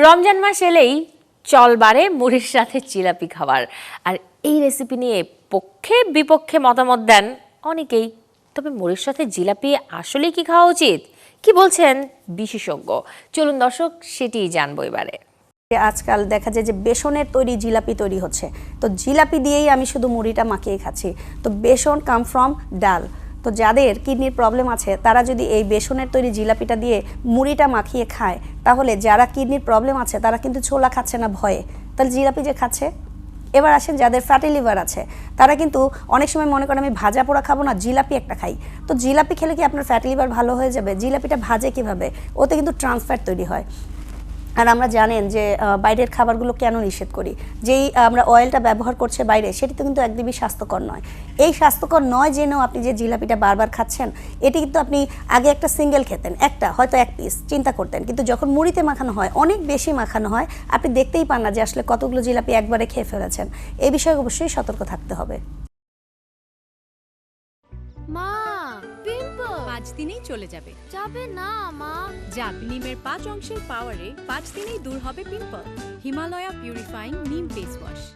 রমজান মাস এলেই চল বাড়ে মুড়ির সাথে জিলাপি খাবার। আর এই রেসিপি নিয়ে পক্ষে বিপক্ষে মতামত দেন অনেকেই। তবে মুড়ির সাথে জিলাপি আসলে কি খাওয়া উচিত, কি বলছেন বিশেষজ্ঞ? চলুন দর্শক সেটিই জানবো এবারে। আজকাল দেখা যায় যে বেসনের তৈরি জিলাপি তৈরি হচ্ছে, তো জিলাপি দিয়েই আমি শুধু মুড়িটা মাখিয়ে খাচ্ছি। তো বেসন কাম ফ্রম ডাল, তো যাদের কিডনির প্রবলেম আছে তারা যদি এই বেসনের তৈরি জিলাপিটা দিয়ে মুড়িটা মাখিয়ে খায়, তাহলে যারা কিডনির প্রবলেম আছে তারা কিন্তু ছোলা খাচ্ছে না ভয়ে, তাহলে জিলাপি যে খাচ্ছে। এবার আসেন যাদের ফ্যাটি লিভার আছে তারা কিন্তু অনেক সময় মনে করেন আমি ভাজা পোড়া খাবো না, জিলাপি একটা খাই। তো জিলাপি খেলে কি আপনার ফ্যাটি লিভার ভালো হয়ে যাবে? জিলাপিটা ভাজে কিভাবে? ওতে কিন্তু ট্রান্স ফ্যাট তৈরি হয়। আর আমরা জানেন যে বাইরের খাবারগুলো কেন নিষেধ করি, যেই আমরা অয়েলটা ব্যবহার করছে বাইরে, সেটি তো কিন্তু একদমই স্বাস্থ্যকর নয়। এই স্বাস্থ্যকর নয় জেনেও আপনি যে জিলাপিটা বারবার খাচ্ছেন, এটি কিন্তু আপনি আগে একটা সিঙ্গেল খেতেন, একটা হয়তো এক পিস চিন্তা করতেন, কিন্তু যখন মুড়িতে মাখানো হয় অনেক বেশি মাখানো হয়, আপনি দেখতেই পান না যে আসলে কতগুলো জিলাপি একবারে খেয়ে ফেলেছেন। এই বিষয়ে অবশ্যই সতর্ক থাকতে হবে। মা, পিম্পল 5 দিনেই চলে যাবে। যাবে না মা। যাবে, নিমের 5 অংশের পাওয়ারে 5 দিনেই দূর হবে পিম্পল। হিমালয়া পিউরিফাইং নিম ফেস ওয়াশ।